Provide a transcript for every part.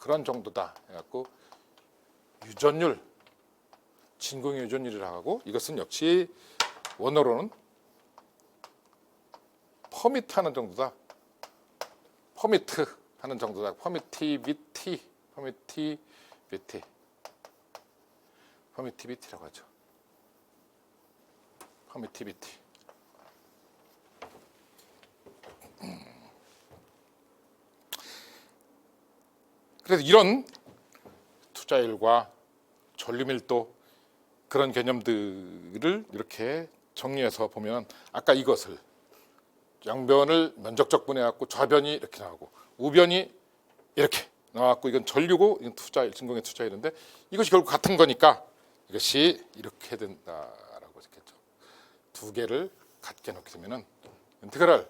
그런 정도다 해갖고 유전율, 진공의 유전율이라고 하고, 이것은 역시 원어로는 퍼미트 하는 정도다. 퍼미트 하는 정도다. 퍼미티비티라고 하죠. 퍼미티비티. 그래서 이런 투자율과 전류밀도, 그런 개념들을 이렇게 정리해서 보면, 아까 이것을 양변을 면적적 분해해갖고 좌변이 이렇게 나오고 우변이 이렇게 나왔고, 이건 전류고 이건 투자율, 진공의 투자율인데, 이것이 결국 같은 거니까 이것이 이렇게 된다라고 했겠죠. 두 개를 같게 놓게 되면은 인테그랄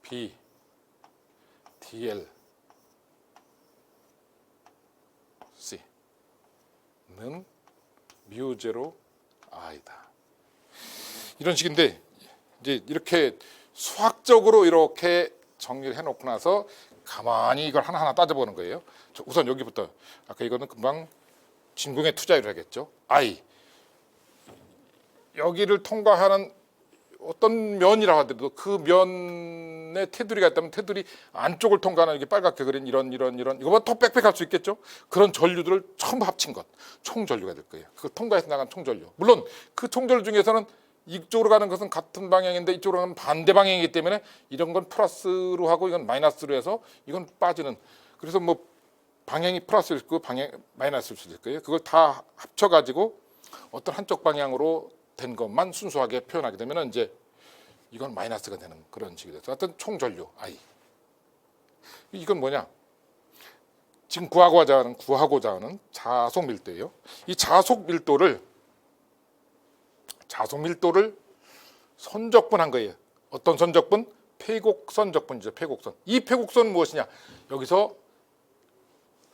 B dl C는 뮤 제로 I다. 이런 식인데, 이제 이렇게 수학적으로 이렇게 정리를 해놓고 나서 가만히 이걸 하나하나 따져보는 거예요. 우선 여기부터, 아까 이거는 금방 진공의 투자율을 하겠죠. I. 여기를 통과하는 어떤 면이라 하더라도 그 면에 테두리가 있다면 테두리 안쪽을 통과하는, 이게 빨갛게 그린 이런 이거보다 더 빽빽할 수 있겠죠. 그런 전류들을 전부 합친 것, 총전류가 될 거예요. 그 통과해서 나간 총전류. 물론 그 총전류 중에서는 이쪽으로 가는 것은 같은 방향인데 이쪽으로 가는 반대 방향이기 때문에 이런 건 플러스로 하고 이건 마이너스로 해서 이건 빠지는, 그래서 뭐 방향이 플러스일 수도 있고 방향 마이너스일 수도 있을 거예요. 그걸 다 합쳐가지고 어떤 한쪽 방향으로 된 것만 순수하게 표현하게 되면 이제 이건 마이너스가 되는 그런 식이 돼서 하여튼 총전류 I. 이건 뭐냐? 지금 구하고자 하는 자속 밀도예요. 이 자속 밀도를 선적분한 거예요. 어떤 선적분? 폐곡 선적분이죠. 폐곡선. 이 폐곡선은 무엇이냐? 여기서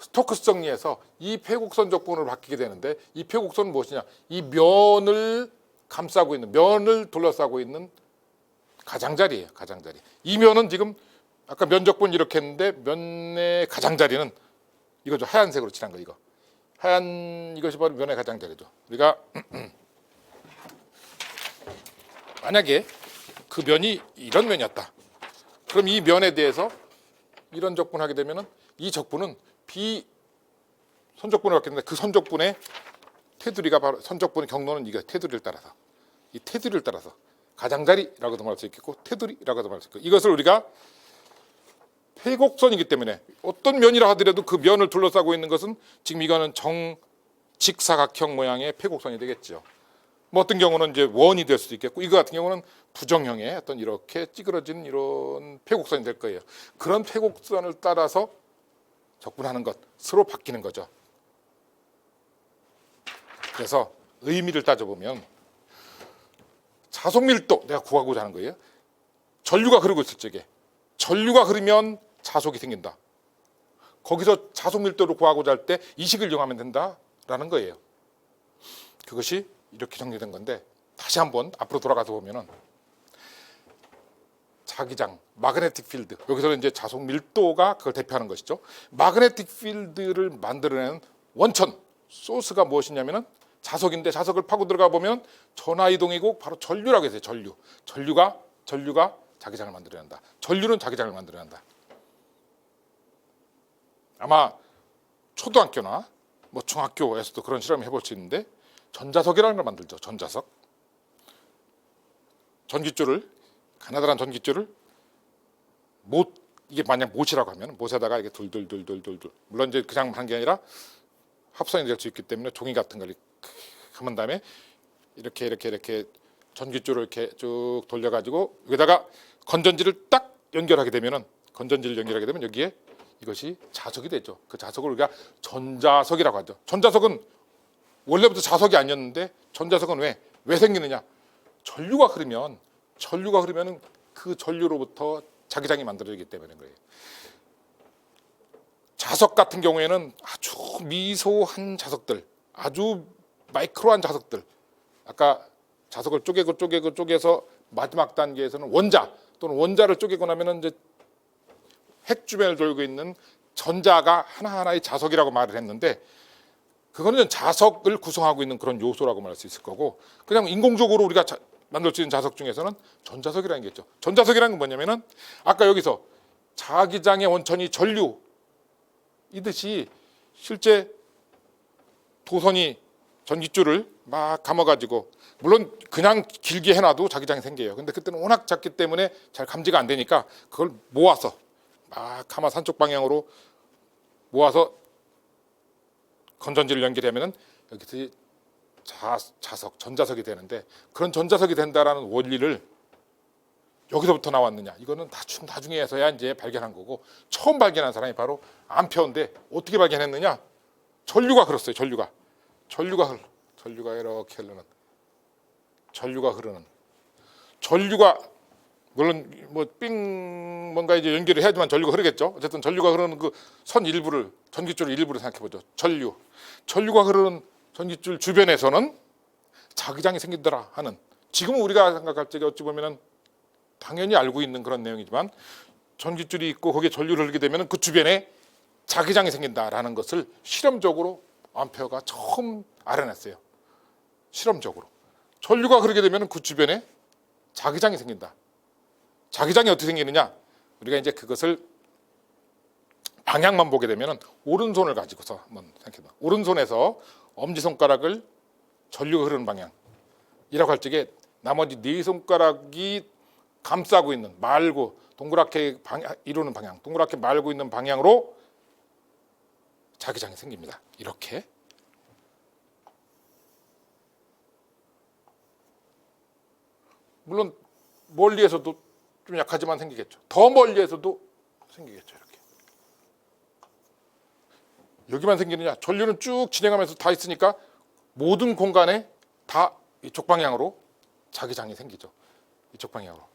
스토크스 정리해서 이 폐곡선 적분으로 바뀌게 되는데, 이 폐곡선은 무엇이냐? 이 면을 감싸고 있는, 면을 둘러싸고 있는 가장자리예요. 가장자리. 이 면은 지금 아까 면적분 이렇게 했는데 면의 가장자리는 이거죠. 하얀색으로 칠한 거. 이거 하얀, 이것이 바로 면의 가장자리죠. 우리가 만약에 그 면이 이런 면이었다, 그럼 이 면에 대해서 이런 적분하게 되면은 이 적분은 비선적분을 갖게 되는데, 그 선적분의 테두리가 바로, 선적분의 경로는 이거 테두리를 따라서, 이 테두리를 따라서 가장자리라고도 말할 수 있겠고 테두리라고도 말할 수 있고, 이것을 우리가 폐곡선이기 때문에 어떤 면이라 하더라도 그 면을 둘러싸고 있는 것은 지금 이거는 정직사각형 모양의 폐곡선이 되겠죠. 뭐 어떤 경우는 이제 원이 될 수도 있겠고, 이거 같은 경우는 부정형의 어떤 이렇게 찌그러진 이런 폐곡선이 될 거예요. 그런 폐곡선을 따라서 적분하는 것으로 바뀌는 거죠. 그래서 의미를 따져보면 자속밀도, 내가 구하고자 하는 거예요. 전류가 흐르고 있을 적에, 전류가 흐르면 자속이 생긴다. 거기서 자속밀도를 구하고자 할 때 이 식을 이용하면 된다라는 거예요. 그것이 이렇게 정리된 건데, 다시 한번 앞으로 돌아가서 보면은 자기장, 마그네틱 필드, 여기서는 이제 자속 밀도가 그걸 대표하는 것이죠. 마그네틱 필드를 만들어내는 원천, 소스가 무엇이냐면은 자석인데, 자석을 파고 들어가 보면 전하 이동이고 바로 전류라고 해서 전류가 자기장을 만들어낸다. 전류는 자기장을 만들어낸다. 아마 초등학교나 뭐 중학교에서도 그런 실험을 해볼 수 있는데, 전자석이라는 걸 만들죠. 전자석. 전기줄을, 가나다란 전기줄을 이게 만약 못이라고 하면 못에다가 이게 둘, 물론 이제 그냥 한 게 아니라 합선이 될 수 있기 때문에 종이 같은 걸 하면 다음에 이렇게 전기줄을 이렇게 쭉 돌려가지고 여기다가 건전지를 딱 연결하게 되면은, 건전지를 연결하게 되면 여기에 이것이 자석이 되죠. 그 자석을 우리가 전자석이라고 하죠. 전자석은 원래부터 자석이 아니었는데, 전자석은 왜 생기느냐? 전류가 흐르면 그 전류로부터 자기장이 만들어지기 때문인 거예요. 자석 같은 경우에는 아주 미소한 자석들, 아주 마이크로한 자석들, 아까 자석을 쪼개서 마지막 단계에서는 원자 또는 원자를 쪼개고 나면은 이제 핵 주변을 돌고 있는 전자가 하나하나의 자석이라고 말을 했는데 그거는 자석을 구성하고 있는 그런 요소라고 말할 수 있을 거고 그냥 인공적으로 우리가 만들 수 있는 자석 중에서는 전자석이라는 게 있죠. 전자석이라는 건 뭐냐면은 아까 여기서 자기장의 원천이 전류이듯이 실제 도선이 전기줄을 막 감아가지고 물론 그냥 길게 해놔도 자기장이 생겨요. 근데 그때는 워낙 작기 때문에 잘 감지가 안 되니까 그걸 모아서 막 감아서 한쪽 방향으로 모아서 건전지를 연결하면은 여기서 자석, 전자석이 되는데 그런 전자석이 된다라는 원리를 여기서부터 나왔느냐? 이거는 나중에서야 이제 발견한 거고 처음 발견한 사람이 바로 암페어인데 어떻게 발견했느냐? 전류가 흘렀어요. 전류가 이렇게 흐르는 전류가 물론 뭔가 이제 연결을 해야지만 전류가 흐르겠죠. 어쨌든 전류가 흐르는 그 선 일부를 전기줄 일부를 생각해 보죠. 전류가 흐르는 전기줄 주변에서는 자기장이 생기더라 하는 지금은 우리가 생각할 적에 어찌 보면은 당연히 알고 있는 그런 내용이지만 전기줄이 있고 거기에 전류를 흐르게 되면 그 주변에 자기장이 생긴다라는 것을 실험적으로 암페어가 처음 알아냈어요. 실험적으로 전류가 흐르게 되면 그 주변에 자기장이 생긴다. 자기장이 어떻게 생기느냐? 우리가 이제 그것을 방향만 보게 되면 오른손을 가지고서 한번 생각해봐. 오른손에서 엄지손가락을 전류가 흐르는 방향이라고 할 적에 나머지 네 손가락이 감싸고 있는 말고 동그랗게 이루는 방향, 동그랗게 말고 있는 방향으로 자기장이 생깁니다. 이렇게. 물론 멀리에서도 좀 약하지만 생기겠죠. 더 멀리에서도 생기겠죠. 이렇게. 여기만 생기느냐? 전류는 쭉 진행하면서 다 있으니까 모든 공간에 다 이쪽 방향으로 자기장이 생기죠. 이쪽 방향으로.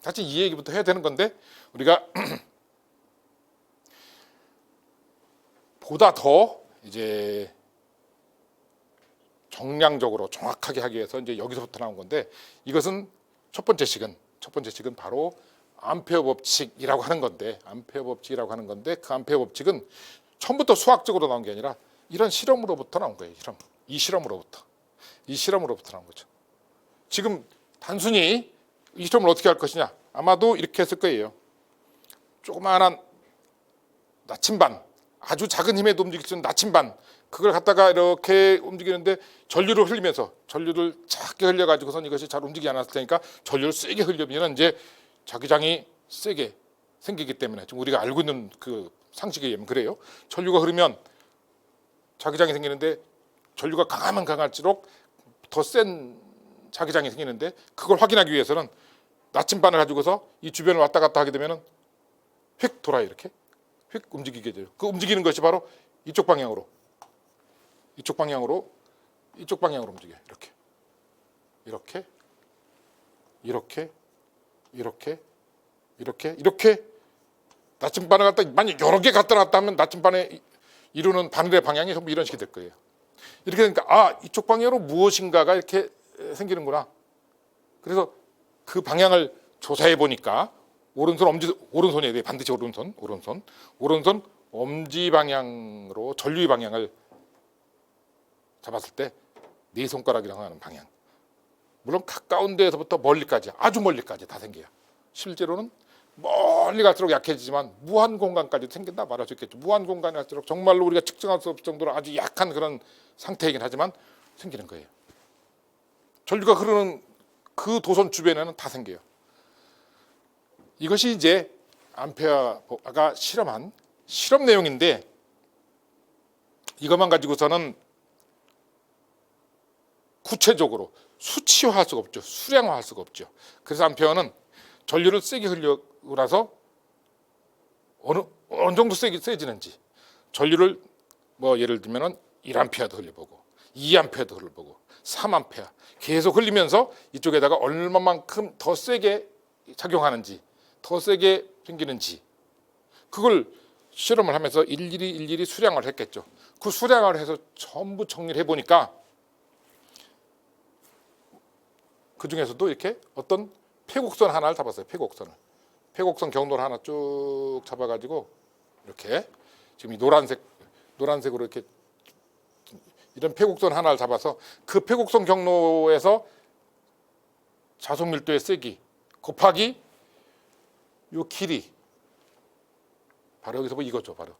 사실 이 얘기부터 해야 되는 건데 우리가 보다 더 이제 정량적으로 정확하게 하기 위해서 이제 여기서부터 나온 건데 이것은 첫 번째 식은 바로 암페어 법칙이라고 하는 건데 그 암페어 법칙은 처음부터 수학적으로 나온 게 아니라 이런 실험으로부터 나온 거예요. 이 실험으로부터 나온 거죠. 지금 단순히 이 실험을 어떻게 할 것이냐? 아마도 이렇게 했을 거예요. 조그마한 나침반, 아주 작은 힘에도 움직일 수 있는 나침반, 그걸 갖다가 이렇게 움직이는데 전류를 흘리면서 전류를 작게 흘려가지고선 이것이 잘 움직이지 않았을 테니까 전류를 세게 흘리면 이제 자기장이 세게 생기기 때문에 지금 우리가 알고 있는 그 상식에 의하면 그래요. 전류가 흐르면 자기장이 생기는데 전류가 강하면 강할수록 더 센 자기장이 생기는데 그걸 확인하기 위해서는 나침반을 가지고서 이 주변을 왔다 갔다 하게 되면은 휙 돌아요. 이렇게 휙 움직이게 돼요. 그 움직이는 것이 바로 이쪽 방향으로 움직여요. 이렇게 나침반을 갖다 만약 여러 개 갖다 놨다 하면 나침반에 이루는 바늘의 방향이 전부 이런 식이 될 거예요. 이렇게 되니까 이쪽 방향으로 무엇인가가 이렇게 생기는구나. 그래서 그 방향을 조사해 보니까 오른손에 대해 반드시 오른손 엄지 방향으로 전류의 방향을 잡았을 때 네 손가락이라고 하는 방향. 물론 가까운 데에서부터 멀리까지 아주 멀리까지 다 생겨요. 실제로는 멀리 갈수록 약해지지만 무한 공간까지 생긴다 말할 수 있겠죠. 무한 공간이 갈수록 정말로 우리가 측정할 수 없을 정도로 아주 약한 그런 상태이긴 하지만 생기는 거예요. 전류가 흐르는 그 도선 주변에는 다 생겨요. 이것이 이제 암페어가 실험한 실험 내용인데 이것만 가지고서는 구체적으로 수치화할 수가 없죠. 수량화할 수가 없죠. 그래서 암페어는 전류를 세게 흘리고 나서 어느 정도 세지는지 전류를 예를 들면은 1암페어도 흘려보고 2암페어도 흘려보고 3암페어 계속 흘리면서 이쪽에다가 얼마만큼 더 세게 작용하는지 더 세게 생기는지 그걸 실험을 하면서 일일이 수량을 했겠죠. 그 수량을 해서 전부 정리를 해보니까 그 중에서도 이렇게 어떤 폐곡선 하나를 잡았어요. 폐곡선을 폐곡선 경로를 하나 쭉 잡아가지고 이렇게 지금 이 노란색으로 이렇게 이런 폐곡선 하나를 잡아서 그 폐곡선 경로에서 자속 밀도의 세기 곱하기 요 길이 바로 여기서 뭐 이거죠. 바로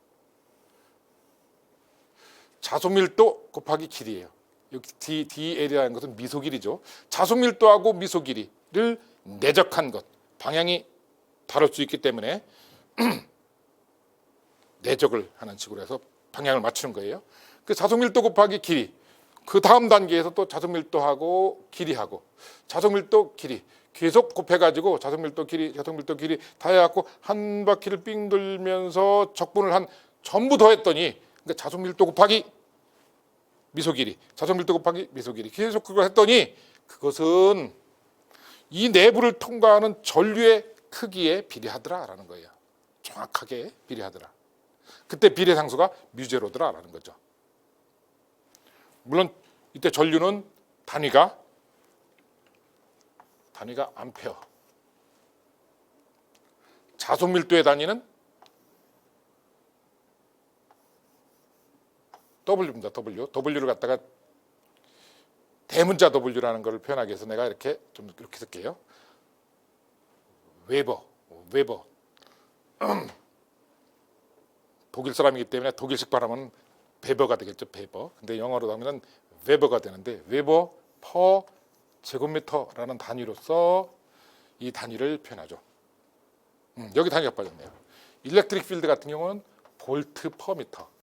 자속 밀도 곱하기 길이에요. 여기 DL이라는 것은 미소 길이죠. 자속 밀도하고 미소 길이를 내적한 것, 방향이 다를 수 있기 때문에 내적을 하는 식으로 해서 방향을 맞추는 거예요. 그 자속 밀도 곱하기 길이, 그 다음 단계에서 또 자속 밀도하고 길이하고 자속 밀도 길이 계속 곱해가지고 자속 밀도 길이 다 해갖고 한 바퀴를 삥 돌면서 적분을 한 전부 더했더니 그러니까 자속 밀도 곱하기 미소 길이, 자속 밀도 곱하기 미소 길이 계속 그걸 했더니 그것은 이 내부를 통과하는 전류의 크기에 비례하더라라는 거예요. 정확하게 비례하더라. 그때 비례 상수가 뮤제로더라라는 거죠. 물론 이때 전류는 단위가 암페어. 자속 밀도의 단위는 W입니다. W를 갖다가 대문자 W라는 걸 표현하기 위해서 내가 이렇게 쓸게요. 웨버. 독일 사람이기 때문에 독일식 발음은 베버가 되겠죠. 베버. 근데 영어로 하면 웨버가 되는데 웨버 퍼 제곱미터라는 단위로서 이 단위를 표현하죠. 여기 단위가 빠졌네요. 일렉트릭 필드 같은 경우는 볼트 퍼 미터.